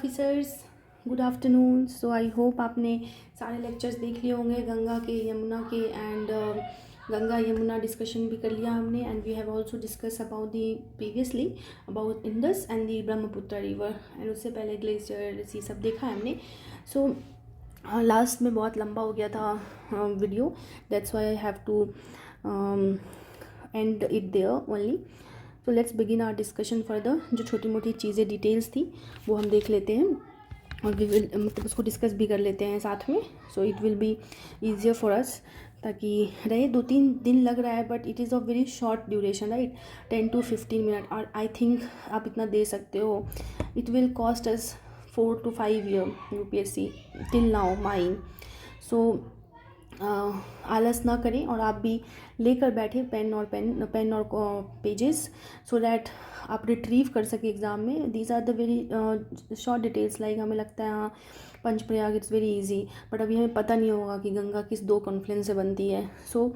Officers, good afternoon. So I hope आपने सारे lectures देख लिए होंगे गंगा के, यमुना के एंड गंगा यमुना डिस्कशन भी कर लिया हमने and we have also discuss about the previously about Indus and the Brahmaputra river and उससे पहले ग्लेशियर ये सब देखा है हमने। सो लास्ट में बहुत लंबा हो गया था video, that's why I have to end it there only. तो let's begin our discussion further. जो छोटी मोटी चीज़ें डिटेल्स थी वो हम देख लेते हैं और वी विल मतलब उसको डिस्कस भी कर लेते हैं साथ में। So it will be easier for us, ताकि रहे 2-3 दिन लग रहा है but it is of very short duration, right, 10 to 15 minute. और आई थिंक आप इतना दे सकते हो। It will cost us 4 to 5 year UPSC till now mine. So आलस ना करें और आप भी लेकर बैठे पेन और पेजेस, सो दैट आप रिट्रीव कर सके एग्ज़ाम में। These are the very short details. Like हमें लगता है हाँ Panchprayag it's very easy, but अभी हमें पता नहीं होगा कि गंगा किस 2 कॉन्फ्लुएंस से बनती है। So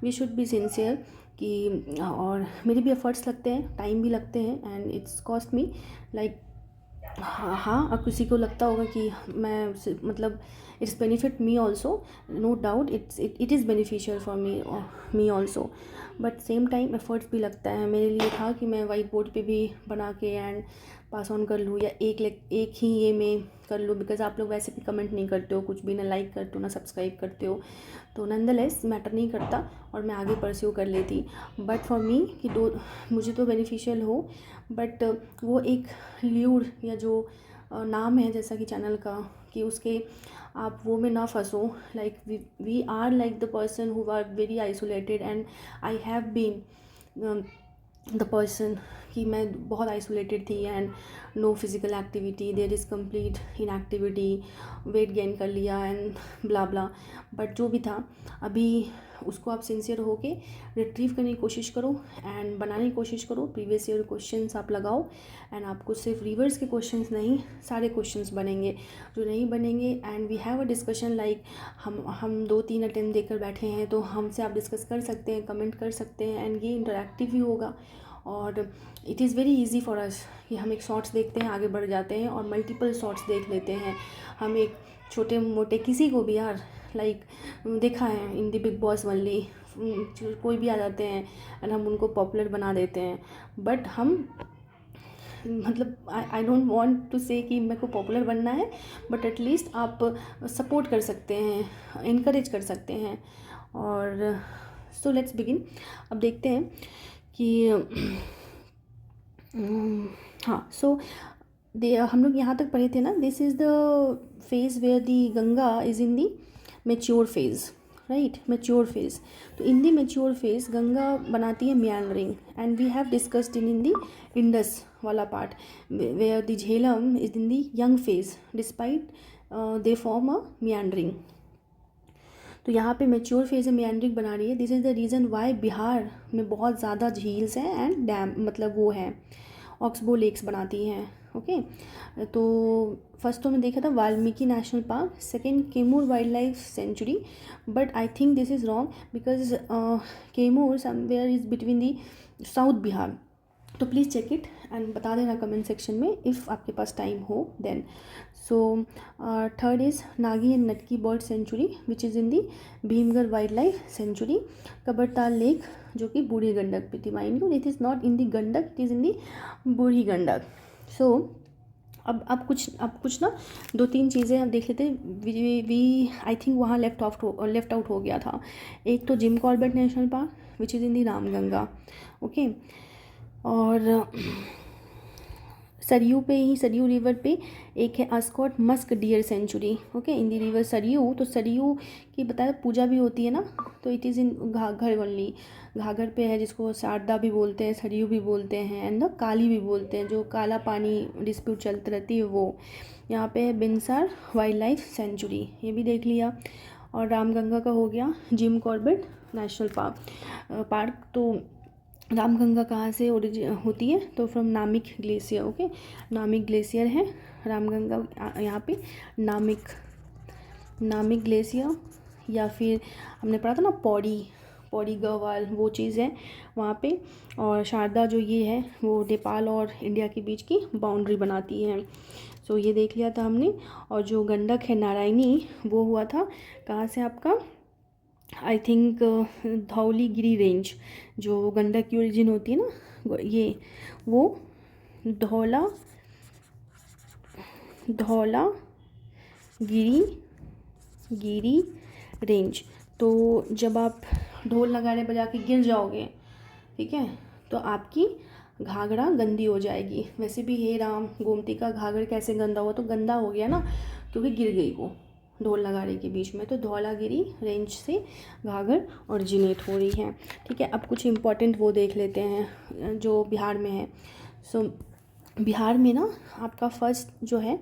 we should be sincere कि और मेरे भी एफर्ट्स लगते हैं, टाइम भी लगते हैं and it's cost me like हाँ। अब किसी को लगता होगा कि मैं मतलब it's benefit me also, no doubt it is beneficial for me also, but same time efforts भी लगता है। मेरे लिए था कि मैं वाइट बोर्ड पे भी बना के एंड पास ऑन कर लूँ या एक ही ये में कर लूँ, बिकॉज आप लोग वैसे भी कमेंट नहीं करते हो कुछ भी, ना लाइक करते हो ना सब्सक्राइब करते हो, तो नंदलेस मैटर नहीं करता और मैं आगे परस्यू कर लेती। बट फॉर मी कि मुझे तो बेनिफिशियल हो, बट वो एक ल्यूर या जो नाम है जैसा कि चैनल का, कि उसके आप वो में ना फंसो। Like we are like the person who are very isolated and I have been the person कि मैं बहुत आइसोलेटेड थी and no physical activity, there is complete inactivity, weight gain कर लिया एंड ब्ला ब्ला। बट जो भी था अभी उसको आप सिंसियर होके रिट्रीव करने की कोशिश करो एंड बनाने की कोशिश करो। प्रीवियस ईयर क्वेश्चंस आप लगाओ एंड आपको सिर्फ रिवर्स के क्वेश्चंस नहीं, सारे क्वेश्चंस बनेंगे। जो नहीं बनेंगे and we have a discussion, like हम 2-3 अटेम्प्ट देकर बैठे हैं तो हमसे आप डिस्कस कर सकते हैं, कमेंट कर सकते हैं एंड ये इंटरेक्टिव ही होगा। और it is very easy for us कि हम एक शॉर्ट्स देखते हैं, आगे बढ़ जाते हैं और मल्टीपल शॉर्ट्स देख लेते हैं। हम एक छोटे मोटे किसी को भी यार लाइक देखा है इन दी बिग बॉस वनली, कोई भी आ जाते हैं एंड हम उनको पॉपुलर बना देते हैं। बट हम मतलब आई डोंट वांट टू से कि मेरे को पॉपुलर बनना है, बट एटलीस्ट आप सपोर्ट कर सकते हैं, इनकरेज कर सकते हैं। और सो लेट्स बिगिन। अब देखते हैं कि हाँ। सो हम लोग यहाँ तक पढ़े थे ना, this is the phase where the Ganga is in the mature phase, right, mature phase. तो in the mature phase Ganga बनाती है meandering and we have discussed in the Indus वाला part where the Jhelum is in the young phase despite they form a meandering. तो यहाँ पे mature phase में meandering बना रही है। This is the reason why Bihar में बहुत ज़्यादा झील्स हैं एंड डैम मतलब वो हैं ऑक्सबो लेक्स बनाती हैं। ओके, तो फर्स्ट तो मैं देखा था Valmiki national park, second Kaimur wild life sanctuary, but I think this is wrong because Kaimur somewhere is between the south Bihar. तो प्लीज़ चेक इट एंड बता देना कमेंट सेक्शन में इफ़ आपके पास टाइम हो then. So third is Nagi and नटकी bird sanctuary which is in the Bhimgarh wild life sanctuary. Kabartal lake जो कि बूढ़ी गंडक पे थी, mind you it is not in the Gandak, it is in the Burhi Gandak. सो अब कुछ ना 2-3 चीज़ें हम देख लेते हैं। वी आई थिंक वहाँ लेफ्ट आउट हो गया था। एक तो Jim Corbett national park which is in the Ramganga, okay. और सरयू पे ही, सरयू रिवर पे एक है Askot musk deer sanctuary, okay, in the river Saryu. तो सरयू की बताया पूजा भी होती है ना, तो it is in Ghaghar only, Ghaghar पे है जिसको शारदा भी बोलते हैं, सरयू भी बोलते हैं एंड ना काली भी बोलते हैं, जो काला पानी डिस्प्यूट चलती रहती है वो। यहाँ पे है बिनसार वाइल्ड लाइफ सेंचुरी, ये भी देख लिया। और रामगंगा का हो गया जिम कॉर्बेट नेशनल पार्क। तो रामगंगा कहाँ से होती है, तो from Namik glacier, okay, Namik glacier है रामगंगा यहाँ पे, नामिक ग्लेशियर। या फिर हमने पढ़ा था ना पौड़ी गढ़वाल वो चीज़ है वहाँ पे। और शारदा जो ये है वो नेपाल और इंडिया के बीच की बाउंड्री बनाती है। सो ये देख लिया था हमने। और जो गंडक है नारायणी वो हुआ था कहाँ से आपका, आई थिंक धौलीगिरी रेंज, जो गंडक की ओरिजिन होती है ना ये, वो गिरी रेंज। तो जब आप ढोल नगाड़े बजा के गिर जाओगे, ठीक है, तो आपकी घाघरा गंदी हो जाएगी। वैसे भी हे राम, गोमती का घाघर कैसे गंदा हुआ, तो गंदा हो गया ना क्योंकि गिर गई वो ढोल नगाड़े के बीच में। तो धौलागिरी रेंज से घाघर ओरिजिनेट हो रही है। ठीक है, अब कुछ इम्पॉर्टेंट वो देख लेते हैं जो बिहार में है। सो बिहार में ना आपका फर्स्ट जो है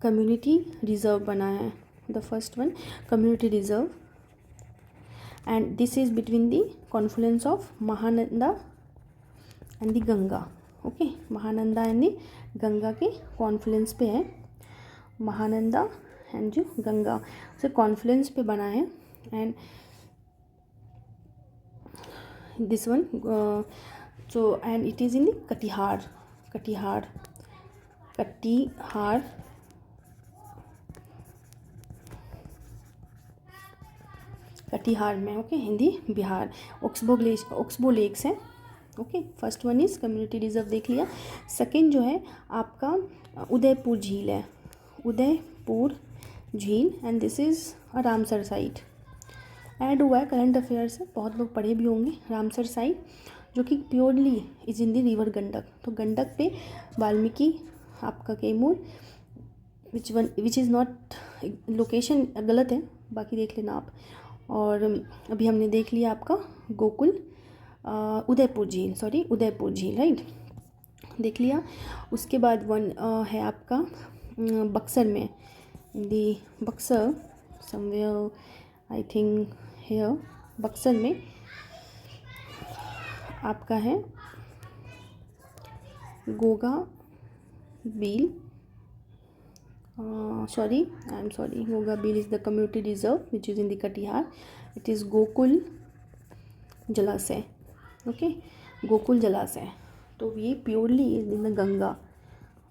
कम्युनिटी रिजर्व बना है, the first one community reserve, and this is between the confluence of Mahananda and the Ganga. Okay, Mahananda and the Ganga के कॉन्फ्लुएंस पे है, महानंदा एंड जो गंगा से कॉन्फ्लुएंस पे बना है। And this one so and it is in the Katihar में। ओके, हिंदी बिहार। ओक्सबो लेक्स है। Okay, first one is community reserve देख लिया। सेकंड जो है आपका उदयपुर झील है, उदयपुर झील, and this is a Ramsar site. Add हुआ है करंट अफेयर से, बहुत लोग पढ़े भी होंगे। रामसर साइट जो कि purely is in the river Gandak. तो गंडक पे वाल्मीकि आपका Kaimur, which is not, location गलत है, बाकी देख लेना आप। और अभी हमने देख लिया आपका गोकुल उदयपुर झील, राइट, देख लिया। उसके बाद वन है आपका बक्सर में, the Buxar somewhere, I think here, Buxar में आपका है Goga Beel, Goga Beel is the community reserve which is in the Katihar. It is Gokul Jalashay. Okay, Gokul Jalashay. तो ये purely is in the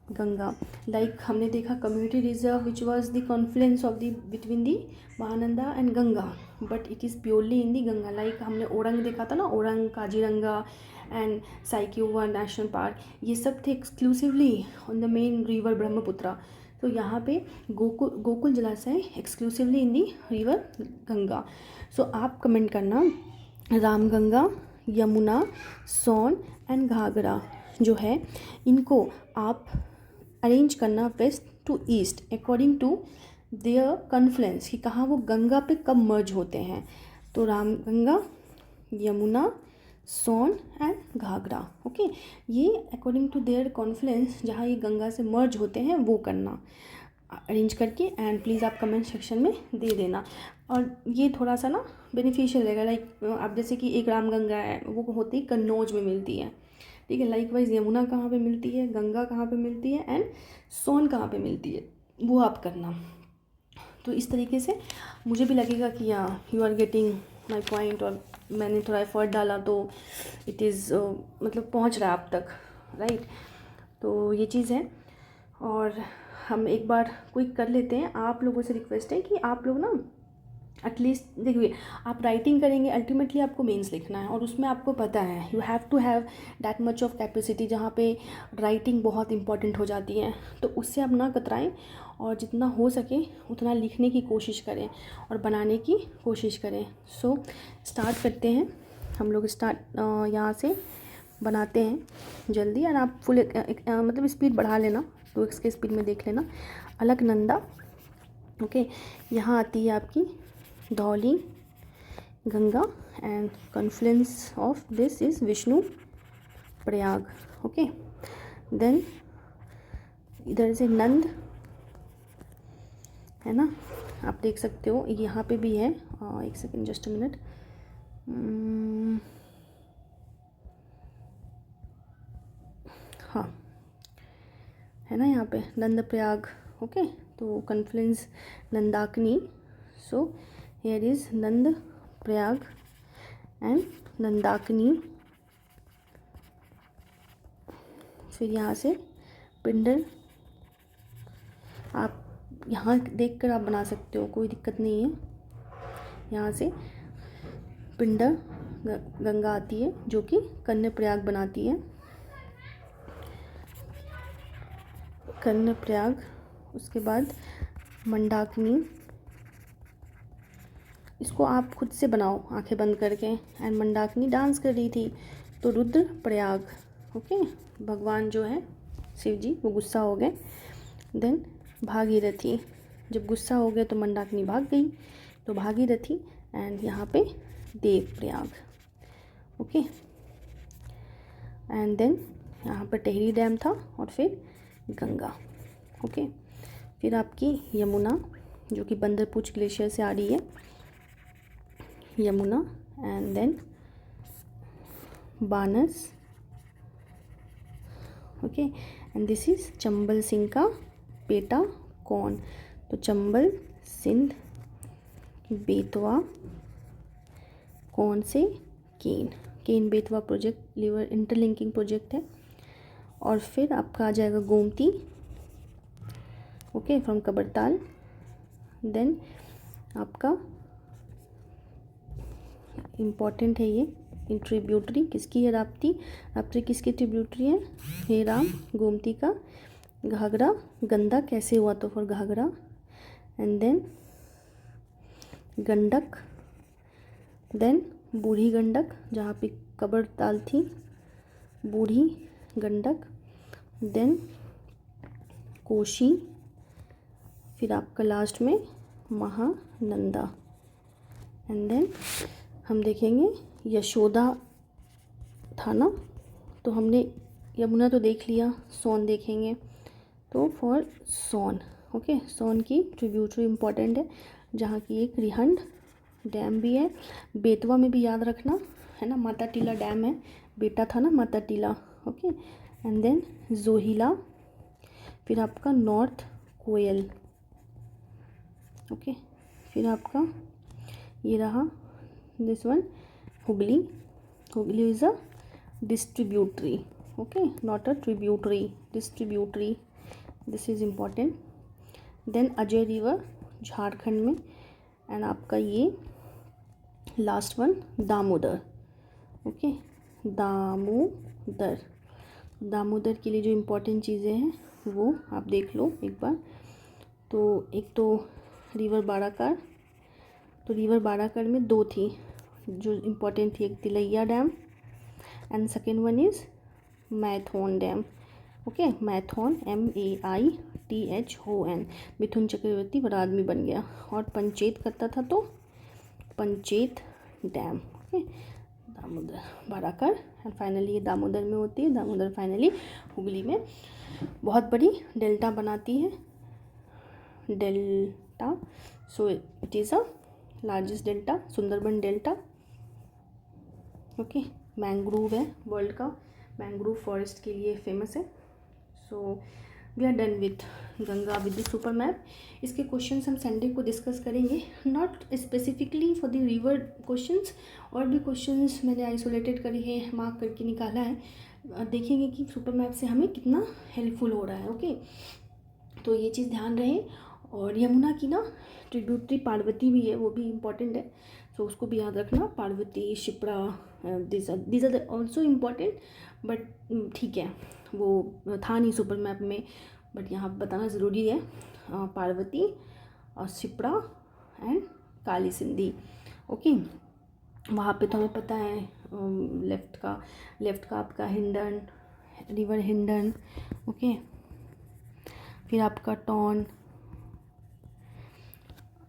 Ganga. Like हमने देखा community reserve which was the confluence of the between the Mahananda and Ganga, but it is purely in the Ganga. Like हमने ओरंग देखा था ना, orang, Kaziranga and Saikhowa national park, ये सब थे exclusively on the main river Brahmaputra. तो यहाँ पे Gokul Jalashay exclusively in the river Ganga. So आप कमेंट करना रामगंगा, यमुना, सोन एंड घाघरा जो है, इनको आप अरेंज करना west to east according to their confluence, कि कहाँ वो गंगा पे कब मर्ज होते हैं। तो रामगंगा, यमुना, सोन एंड घाघरा। ओके, ये अकॉर्डिंग टू देयर कॉन्फ्लुएंस जहाँ ये गंगा से मर्ज होते हैं वो करना अरेंज करके, एंड प्लीज़ आप कमेंट सेक्शन में दे देना। और ये थोड़ा सा ना बेनिफिशियल रहेगा। लाइक आप जैसे कि एक रामगंगा है, वो होती है कन्नौज में मिलती है, ठीक है। लाइक वाइज यमुना कहाँ पे मिलती है, गंगा कहाँ पे मिलती है, एंड सोन कहाँ पे मिलती है, वो आप करना। तो इस तरीके से मुझे भी लगेगा कि you are getting my point, और मैंने थोड़ा एफर्ट डाला तो इट इज़ मतलब पहुंच रहा है आप तक, राइट। तो ये चीज़ है। और हम एक बार क्विक कर लेते हैं। आप लोगों से रिक्वेस्ट है कि आप लोग ना एटलीस्ट देखिए, आप राइटिंग करेंगे, अल्टीमेटली आपको मेंस लिखना है, और उसमें आपको पता है you have to have that much of capacity, जहाँ पे राइटिंग बहुत इंपॉर्टेंट हो जाती है। तो उससे आप ना कतराएं, और जितना हो सके उतना लिखने की कोशिश करें और बनाने की कोशिश करें। सो स्टार्ट करते हैं हम लोग। यहाँ से बनाते हैं जल्दी, और आप फुल मतलब स्पीड बढ़ा लेना, 2x के स्पीड में देख लेना। अलकनंदा, ओके, यहाँ आती है आपकी Dhauli Ganga, and confluence of this is Vishnu Prayag. Okay, then इधर से नंद है ना, आप देख सकते हो यहाँ पे भी है। एक सेकेंड, जस्ट अ मिनट। हाँ, है ना यहाँ पे नंद प्रयाग। ओके, तो Confluence Nandakini, so here is Nand Prayag and Nandakini. फिर यहाँ से पिंडर, आप यहाँ देखकर आप बना सकते हो, कोई दिक्कत नहीं है। यहाँ से पिंडर गंगा आती है जो कि कर्णप्रयाग बनाती है, कर्णप्रयाग। उसके बाद मंदाकिनी, इसको आप खुद से बनाओ आंखें बंद करके। एंड मंदाकिनी डांस कर रही थी, तो रुद्रप्रयाग। ओके, भगवान जो है शिव जी वो गुस्सा हो गए। देन भागीरथी, जब गुस्सा हो गए तो मंदाकिनी भाग गई, तो भागीरथी। एंड यहाँ पे देवप्रयाग। ओके, एंड देन यहाँ पर टिहरी डैम था और फिर गंगा। ओके, फिर आपकी यमुना जो कि बंदरपूछ ग्लेशियर से आ रही है, Yamuna. And then Banas. Okay, and this is Chambal सिंह का बेटा कौन, तो चंबल सिंध, बेतवा, कौन से, Ken. Ken Betwa project river interlinking project है। और फिर आपका आ जाएगा Gomti. Okay, from Kabartal. Then आपका इम्पॉर्टेंट है ये ट्रिब्यूटरी, किसकी है, राप्ती। राप्ती किसकी ट्रिब्यूटरी है, हे राम, गोमती का। घाघरा, गंदा कैसे हुआ, तो for Ghaghara. And then Gandak, then Burhi Gandak जहाँ पे कबरताल थी, बूढ़ी गंडक। देन कोशी, फिर आपका लास्ट में महानंदा। एंड देन हम देखेंगे यशोदा था ना, तो हमने यमुना तो देख लिया, सोन देखेंगे, तो फॉर सोन। ओके, सोन की ट्रिब्यूटरी इम्पॉर्टेंट है, जहाँ की एक रिहंड डैम भी है। बेतवा में भी याद रखना है ना, माता टीला डैम है, बेटा था ना Mata Tila. Okay, and then Johilla, फिर आपका नॉर्थ कोयल। ओके, फिर आपका ये रहा this one, Hooghly. Hooghly is a distributary, okay, not a tributary, distributary, this is important. Then Ajay river Jharkhand में। एंड आपका ये last one Damodar. Okay, Damodar. Damodar के लिए जो इम्पोर्टेंट चीज़ें हैं वो आप देख लो एक बार। तो एक तो रिवर बाराकर, तो रिवर बाराकर में दो थी जो इम्पोर्टेंट थी, एक Tilaiya dam and second one is Maithon dam. Okay, Maithon, MAITHON, Mithun Chakraborty बड़ा आदमी बन गया और पंचेत करता था, तो Panchet dam. Okay, Damodar, Barakar and finally ये दामोदर में होती है। दामोदर फाइनली हुगली में बहुत बड़ी डेल्टा बनाती है, delta. So it is a largest delta, Sundarban delta. Okay, mangrove है, वर्ल्ड का मैंग्रोव फॉरेस्ट के लिए फेमस है। So we are done with Ganga with the super map. इसके क्वेश्चंस हम संडे को डिस्कस करेंगे, not specifically for the river questions, और भी क्वेश्चंस मैंने आइसोलेटेड करी है, मार्क करके निकाला है। देखेंगे कि सुपर मैप से हमें कितना हेल्पफुल हो रहा है। ओके, तो ये चीज़ ध्यान रहे। और यमुना की ना ट्रिब्यूटरी पार्वती भी है, वो भी इम्पॉर्टेंट है, तो उसको भी याद रखना। Parvati, Shipra, this are also important, but ठीक है, वो था नहीं सुपर मैप में, बट यहाँ बताना ज़रूरी है। पार्वती और Shipra and Kali Sindhi. Okay, वहाँ पे तो हमें पता है लेफ़्ट का आपका हिंडन, रिवर हिंडन। ओके, फिर आपका टॉन,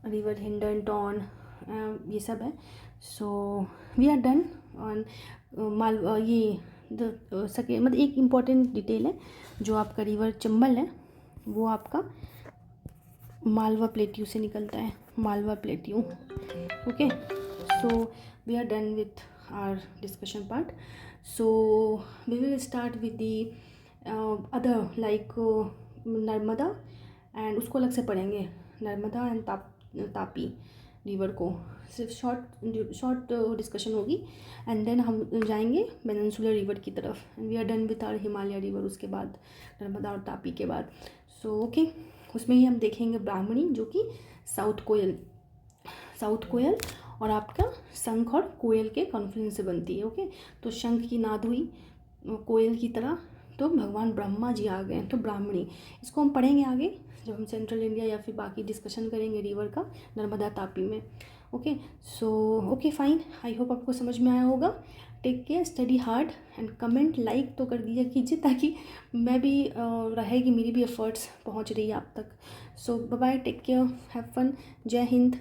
रिवर हिंडन, टॉन, ये सब है। So we are done on ये मतलब एक इम्पॉर्टेंट डिटेल है, जो आपका रिवर चंबल है वो आपका मालवा प्लेट्यू से निकलता है, Malwa plateau. Okay, so we are done with our discussion part. So we will start with the other like Narmada, and उसको अलग से पढ़ेंगे, नर्मदा एंड तापी, रिवर को, सिर्फ शॉर्ट डिस्कशन होगी। एंड देन हम जाएंगे पेनिनसुलर रिवर की तरफ, and we are done with our Himalaya river, उसके बाद नर्मदा और तापी के बाद। सो ओके, उसमें ही हम देखेंगे ब्राह्मणी जो कि साउथ कोयल और आपका शंख और कोयल के कॉन्फ्लुएंस से बनती है। ओके, तो शंख की नाद हुई कोयल की तरह, तो भगवान ब्रह्मा जी आ गए, तो ब्राह्मणी। इसको हम पढ़ेंगे आगे जब हम सेंट्रल इंडिया या फिर बाकी डिस्कशन करेंगे रिवर का, नर्मदा तापी में। Okay, so okay fine, I hope आपको समझ में आया होगा। Take care, study hard and comment like तो कर दिया कीजिए, ताकि मैं भी रहे कि मेरी भी एफर्ट्स पहुंच रही है आप तक। So bye bye, take care, have fun, Jai Hind.